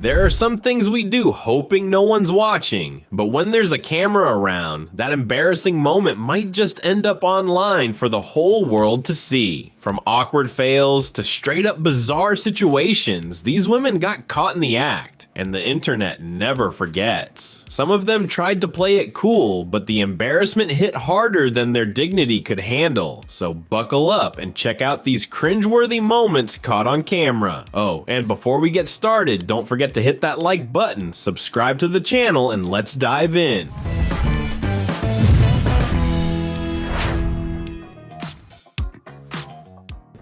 There are some things we do hoping no one's watching, but when there's a camera around, that embarrassing moment might just end up online for the whole world to see. From awkward fails to straight up bizarre situations, these women got caught in the act, and the internet never forgets. Some of them tried to play it cool, but the embarrassment hit harder than their dignity could handle, so buckle up and check out these cringeworthy moments caught on camera. Oh, and before we get started, don't forget to hit that like button, subscribe to the channel, and let's dive in.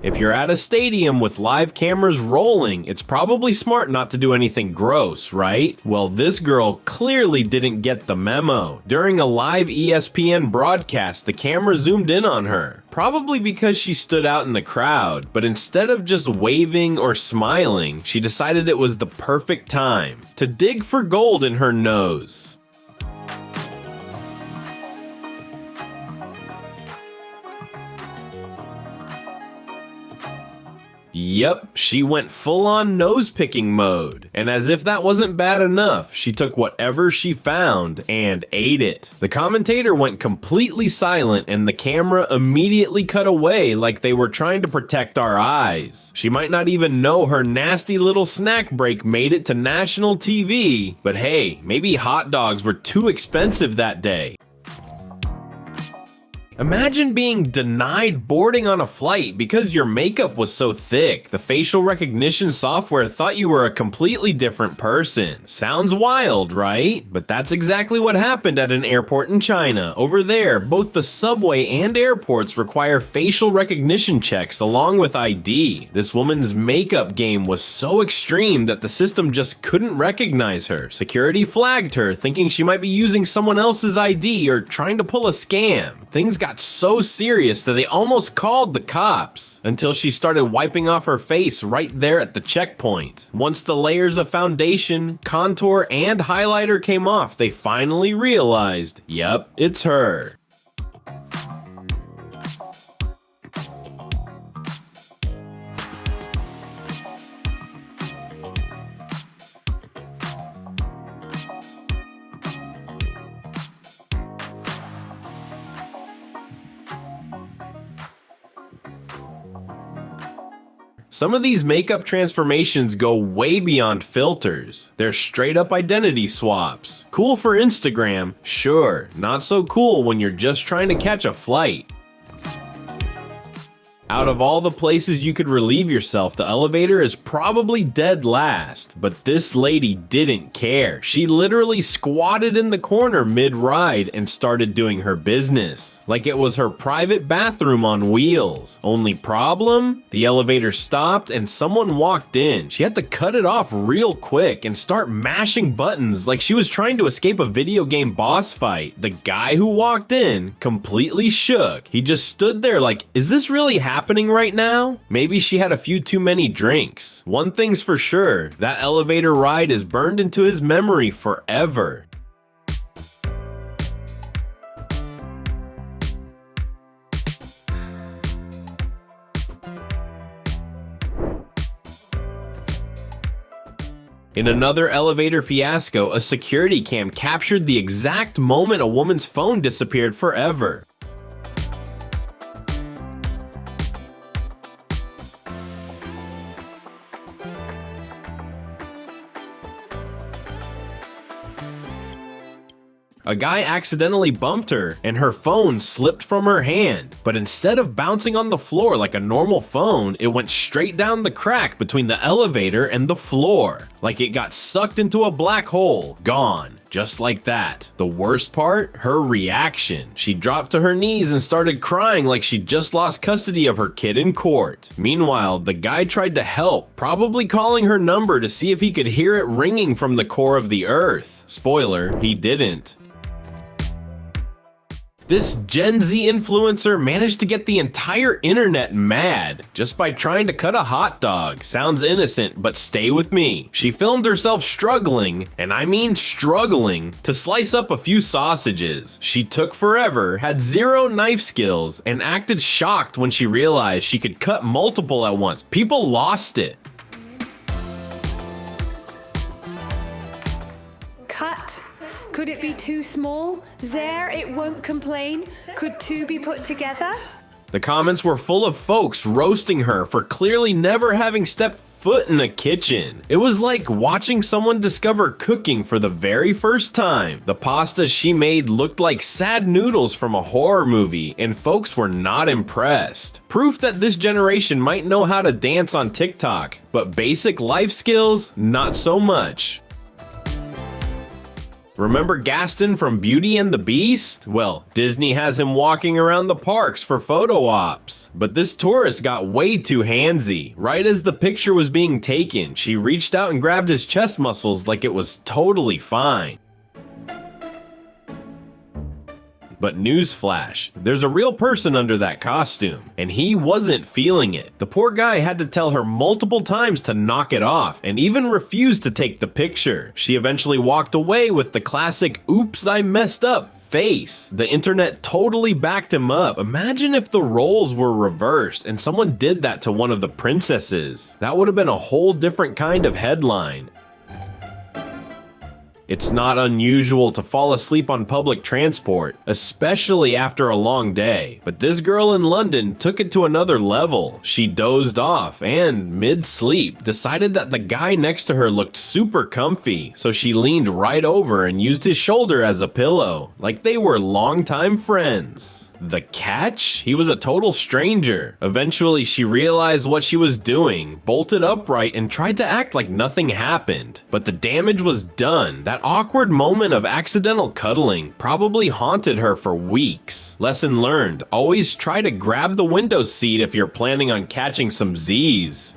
If you're at a stadium with live cameras rolling, it's probably smart not to do anything gross, right? Well, this girl clearly didn't get the memo. During a live ESPN broadcast, the camera zoomed in on her. Probably because she stood out in the crowd, but instead of just waving or smiling, she decided it was the perfect time to dig for gold in her nose. Yep, she went full-on nose-picking mode. And as if that wasn't bad enough, she took whatever she found and ate it. The commentator went completely silent and the camera immediately cut away like they were trying to protect our eyes. She might not even know her nasty little snack break made it to national TV, but hey, maybe hot dogs were too expensive that day. Imagine being denied boarding on a flight because your makeup was so thick. The facial recognition software thought you were a completely different person. Sounds wild, right? But that's exactly what happened at an airport in China. Over there, both the subway and airports require facial recognition checks along with ID. This woman's makeup game was so extreme that the system just couldn't recognize her. Security flagged her, thinking she might be using someone else's ID or trying to pull a scam. Things got so serious that they almost called the cops until she started wiping off her face right there at the checkpoint. Once the layers of foundation, contour, and highlighter came off, they finally realized, yep, it's her. Some of these makeup transformations go way beyond filters. They're straight up identity swaps. Cool for Instagram, sure. Not so cool when you're just trying to catch a flight. Out of all the places you could relieve yourself, the elevator is probably dead last, but this lady didn't care. She literally squatted in the corner mid-ride and started doing her business, like it was her private bathroom on wheels. Only problem? The elevator stopped and someone walked in. She had to cut it off real quick and start mashing buttons like she was trying to escape a video game boss fight. The guy who walked in completely shook. He just stood there like, is this really happening right now? Maybe she had a few too many drinks. One thing's for sure, that elevator ride is burned into his memory forever. In another elevator fiasco, a security cam captured the exact moment a woman's phone disappeared forever. A guy accidentally bumped her and her phone slipped from her hand, but instead of bouncing on the floor like a normal phone, it went straight down the crack between the elevator and the floor, like it got sucked into a black hole, gone. Just like that. The worst part? Her reaction. She dropped to her knees and started crying like she just lost custody of her kid in court. Meanwhile, the guy tried to help, probably calling her number to see if he could hear it ringing from the core of the earth. Spoiler, he didn't. This Gen Z influencer managed to get the entire internet mad just by trying to cut a hot dog. Sounds innocent, but stay with me. She filmed herself struggling, and I mean struggling, to slice up a few sausages. She took forever, had zero knife skills, and acted shocked when she realized she could cut multiple at once. People lost it. Could it be too small? There, it won't complain. Could two be put together? The comments were full of folks roasting her for clearly never having stepped foot in a kitchen. It was like watching someone discover cooking for the very first time. The pasta she made looked like sad noodles from a horror movie, and folks were not impressed. Proof that this generation might know how to dance on TikTok, but basic life skills, not so much. Remember Gaston from Beauty and the Beast? Well, Disney has him walking around the parks for photo ops. But this tourist got way too handsy. Right as the picture was being taken, she reached out and grabbed his chest muscles like it was totally fine. But newsflash, there's a real person under that costume, and he wasn't feeling it. The poor guy had to tell her multiple times to knock it off, and even refused to take the picture. She eventually walked away with the classic "oops, I messed up" face. The internet totally backed him up. Imagine if the roles were reversed and someone did that to one of the princesses. That would have been a whole different kind of headline. It's not unusual to fall asleep on public transport, especially after a long day. But this girl in London took it to another level. She dozed off and, mid-sleep, decided that the guy next to her looked super comfy, so she leaned right over and used his shoulder as a pillow, like they were longtime friends. The catch? He was a total stranger. Eventually, she realized what she was doing, bolted upright, and tried to act like nothing happened. But the damage was done. That awkward moment of accidental cuddling probably haunted her for weeks. Lesson learned, always try to grab the window seat if you're planning on catching some Z's.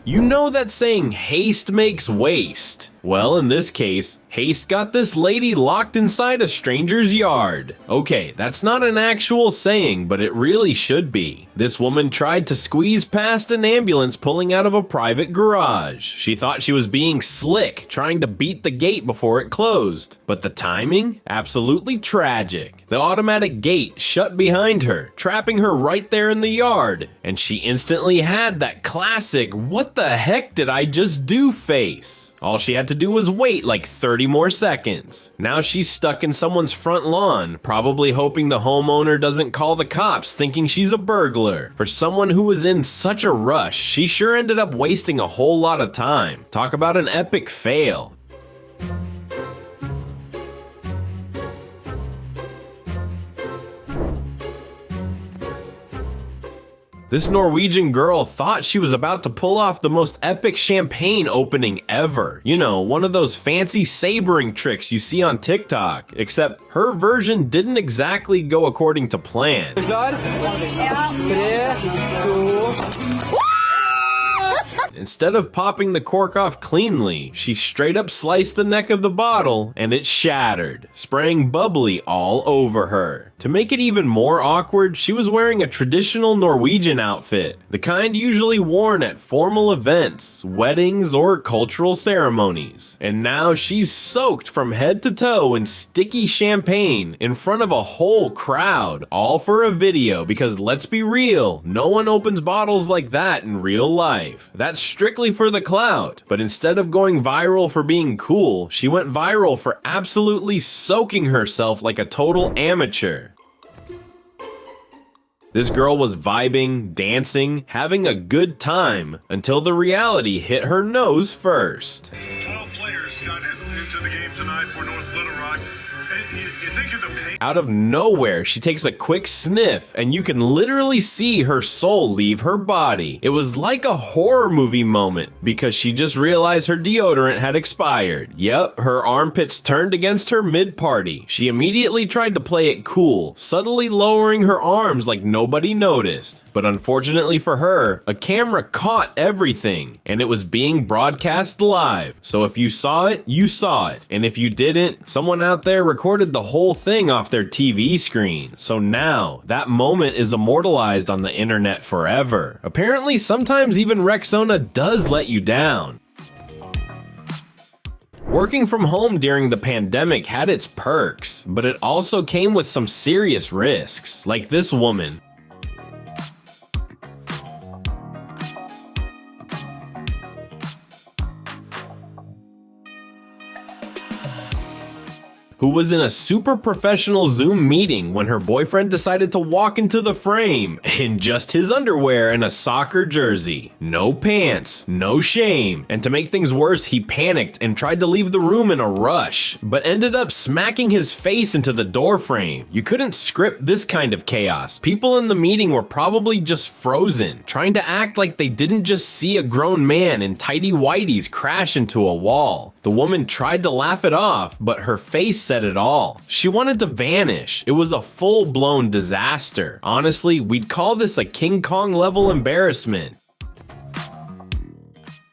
You know that saying, haste makes waste? Well, in this case, haste got this lady locked inside a stranger's yard. Okay, that's not an actual saying, but it really should be. This woman tried to squeeze past an ambulance pulling out of a private garage. She thought she was being slick, trying to beat the gate before it closed. But the timing? Absolutely tragic. The automatic gate shut behind her, trapping her right there in the yard. And she instantly had that classic, "what the heck did I just do" face. All she had to do was wait like 30 more seconds. Now she's stuck in someone's front lawn, probably hoping the homeowner doesn't call the cops thinking she's a burglar. For someone who was in such a rush, she sure ended up wasting a whole lot of time. Talk about an epic fail. This Norwegian girl thought she was about to pull off the most epic champagne opening ever. You know, one of those fancy sabering tricks you see on TikTok, except her version didn't exactly go according to plan. Instead of popping the cork off cleanly, she straight up sliced the neck of the bottle and it shattered, spraying bubbly all over her. To make it even more awkward, she was wearing a traditional Norwegian outfit, the kind usually worn at formal events, weddings, or cultural ceremonies. And now she's soaked from head to toe in sticky champagne in front of a whole crowd, all for a video because let's be real, no one opens bottles like that in real life. That's strictly for the clout. But instead of going viral for being cool, she went viral for absolutely soaking herself like a total amateur. This girl was vibing, dancing, having a good time, until the reality hit her nose first. 12 players got into the game tonight for North Little Rock. And you think of the pain. Out of nowhere, she takes a quick sniff, and you can literally see her soul leave her body. It was like a horror movie moment, because she just realized her deodorant had expired. Yep, her armpits turned against her mid-party. She immediately tried to play it cool, subtly lowering her arms like nobody noticed. But unfortunately for her, a camera caught everything, and it was being broadcast live. So if you saw it, you saw it. And if you didn't, someone out there recorded the whole thing off their TV screen. So now, that moment is immortalized on the internet forever. Apparently, sometimes even Rexona does let you down. Working from home during the pandemic had its perks, but it also came with some serious risks, like this woman. Who was in a super professional Zoom meeting when her boyfriend decided to walk into the frame in just his underwear and a soccer jersey. No pants, no shame. And to make things worse, he panicked and tried to leave the room in a rush, but ended up smacking his face into the door frame. You couldn't script this kind of chaos. People in the meeting were probably just frozen, trying to act like they didn't just see a grown man in tighty whities crash into a wall. The woman tried to laugh it off, but her face said it all. She wanted to vanish. It was a full-blown disaster. Honestly, we'd call this a King Kong level embarrassment.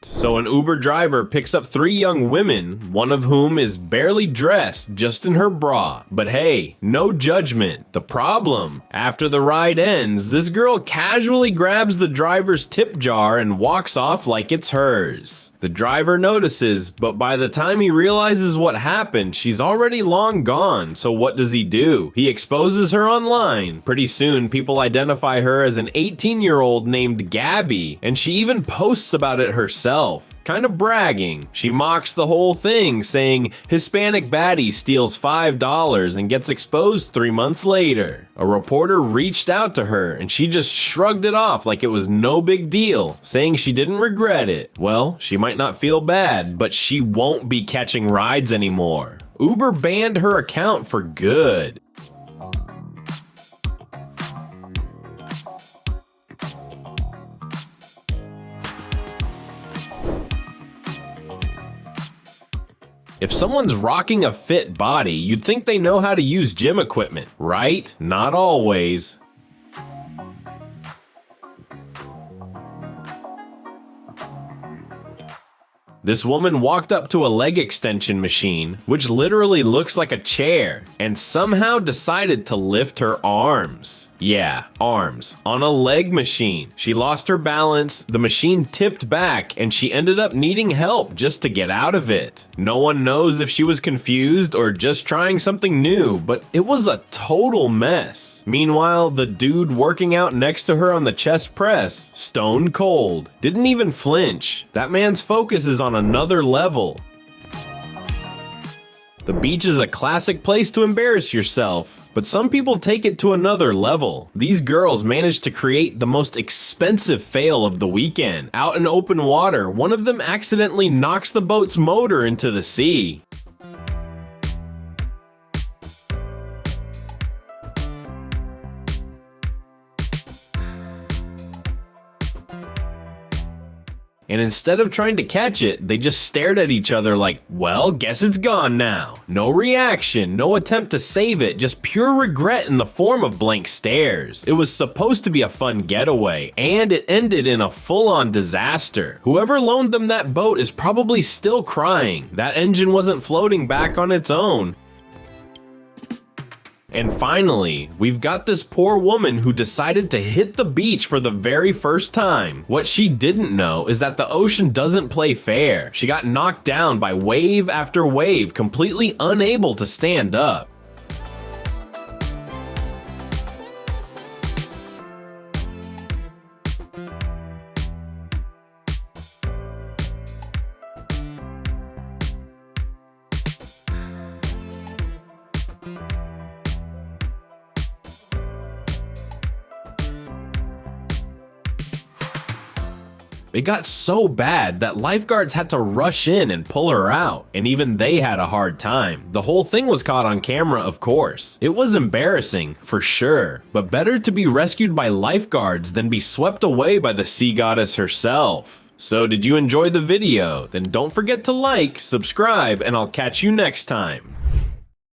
So an Uber driver picks up 3 young women, one of whom is barely dressed, just in her bra. But hey, no judgment. The problem, after the ride ends, this girl casually grabs the driver's tip jar and walks off like it's hers. The driver notices, but by the time he realizes what happened, she's already long gone. So what does he do? He exposes her online. Pretty soon, people identify her as an 18-year-old named Gabby, and she even posts about it herself. Kind of bragging. She mocks the whole thing, saying Hispanic baddie steals $5 and gets exposed 3 months later. A reporter reached out to her and she just shrugged it off like it was no big deal, saying she didn't regret it. Well, she might not feel bad, but she won't be catching rides anymore. Uber banned her account for good. If someone's rocking a fit body, you'd think they know how to use gym equipment, right? Not always. This woman walked up to a leg extension machine, which literally looks like a chair, and somehow decided to lift her arms. Yeah, arms. On a leg machine. She lost her balance, the machine tipped back, and she ended up needing help just to get out of it. No one knows if she was confused or just trying something new, but it was a total mess. Meanwhile, the dude working out next to her on the chest press, stone cold, didn't even flinch. That man's focus is on another level. The beach is a classic place to embarrass yourself, but some people take it to another level. These girls managed to create the most expensive fail of the weekend. Out in open water, one of them accidentally knocks the boat's motor into the sea. And instead of trying to catch it, they just stared at each other like, well, guess it's gone now. No reaction, no attempt to save it, just pure regret in the form of blank stares. It was supposed to be a fun getaway, and it ended in a full-on disaster. Whoever loaned them that boat is probably still crying. That engine wasn't floating back on its own. And finally, we've got this poor woman who decided to hit the beach for the very first time. What she didn't know is that the ocean doesn't play fair. She got knocked down by wave after wave, completely unable to stand up. It got so bad that lifeguards had to rush in and pull her out, and even they had a hard time. The whole thing was caught on camera, of course. It was embarrassing, for sure, but better to be rescued by lifeguards than be swept away by the sea goddess herself. So did you enjoy the video? Then don't forget to like, subscribe, and I'll catch you next time.